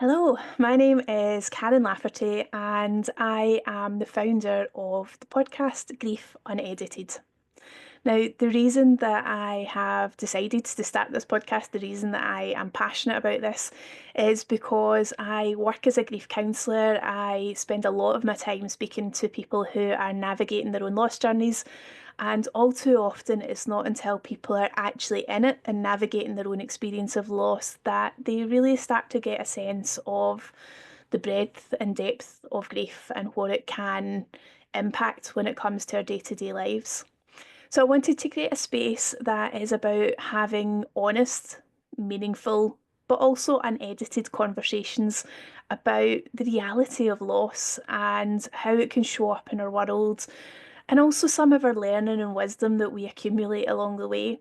Hello, my name is Karen Lafferty, and I am the founder of the podcast Grief Unedited. Now, the reason that I have decided to start this podcast, the reason that I am passionate about this, is because I work as a grief counsellor. I spend a lot of my time speaking to people who are navigating their own loss journeys. And all too often, it's not until people are actually in it and navigating their own experience of loss that they really start to get a sense of the breadth and depth of grief and what it can impact when it comes to our day to day lives. So I wanted to create a space that is about having honest, meaningful, but also unedited conversations about the reality of loss and how it can show up in our world, and also some of our learning and wisdom that we accumulate along the way.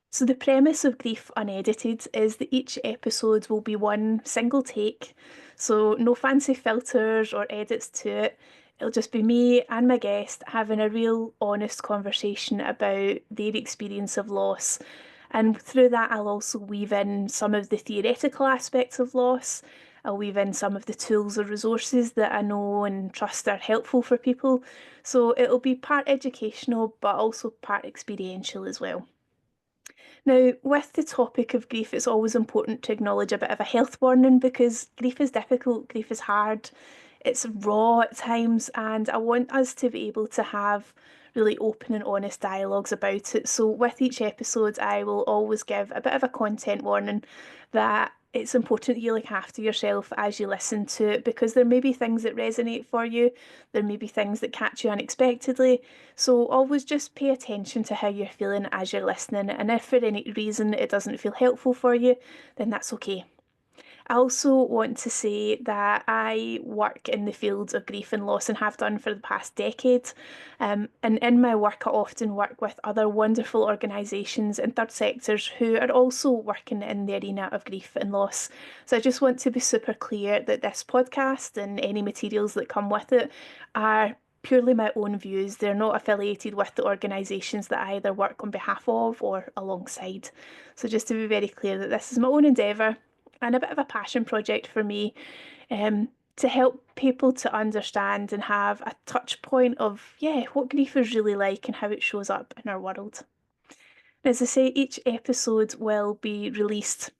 So, the premise of Grief Unedited is that each episode will be one single take, so no fancy filters or edits to it. It'll just be me and my guest having a real honest conversation about their experience of loss. And through that, I'll also weave in some of the theoretical aspects of loss. I'll weave in some of the tools or resources that I know and trust are helpful for people. So it'll be part educational, but also part experiential as well. Now, with the topic of grief, it's always important to acknowledge a bit of a health warning because grief is difficult, grief is hard, it's raw at times, and I want us to be able to have really open and honest dialogues about it. So, with each episode, I will always give a bit of a content warning that it's important that you look after yourself as you listen to it because there may be things that resonate for you, there may be things that catch you unexpectedly. So always just pay attention to how you're feeling as you're listening. And if for any reason it doesn't feel helpful for you, then that's okay. I also want to say that I work in the fields of grief and loss and have done for the past decade. And in my work, I often work with other wonderful organisations and third sectors who are also working in the arena of grief and loss. So I just want to be super clear that this podcast and any materials that come with it are purely my own views. They're not affiliated with the organisations that I either work on behalf of or alongside. So just to be very clear that this is my own endeavour and a bit of a passion project for me, to help people to understand and have a touch point of, yeah, what grief is really like and how it shows up in our world. As I say, each episode will be released.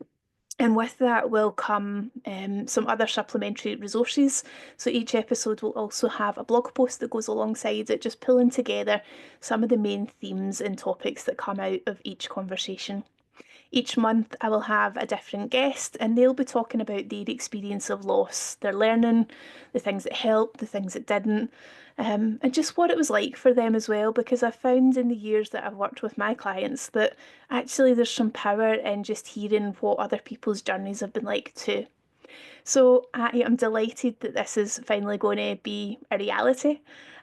And with that will come some other supplementary resources. So each episode will also have a blog post that goes alongside it, just pulling together some of the main themes and topics that come out of each conversation. Each month, I will have a different guest, and they'll be talking about their experience of loss, their learning, the things that helped, the things that didn't, and just what it was like for them as well. Because I've found in the years that I've worked with my clients that actually there's some power in just hearing what other people's journeys have been like too. So I am delighted that this is finally going to be a reality,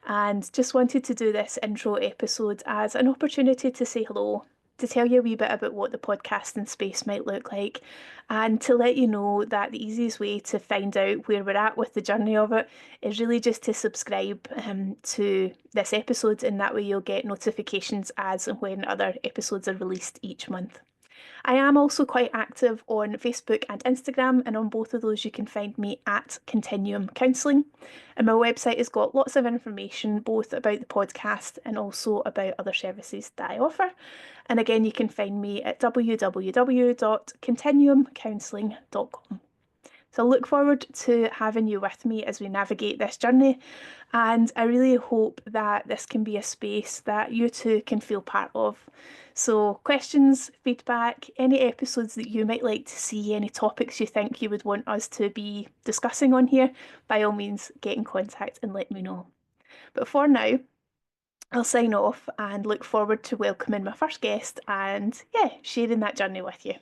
and just wanted to do this intro episode as an opportunity to say hello, to tell you a wee bit about what the podcasting space might look like, and to let you know that the easiest way to find out where we're at with the journey of it is really just to subscribe to this episode, and that way you'll get notifications as and when other episodes are released each month. I am also quite active on Facebook and Instagram, and on both of those you can find me at Continuum Counselling. And my website has got lots of information both about the podcast and also about other services that I offer. And again, you can find me at www.continuumcounselling.com. So I look forward to having you with me as we navigate this journey. And I really hope that this can be a space that you too can feel part of. So, questions, feedback, any episodes that you might like to see, any topics you think you would want us to be discussing on here, by all means, get in contact and let me know. But for now, I'll sign off and look forward to welcoming my first guest and, yeah, sharing that journey with you.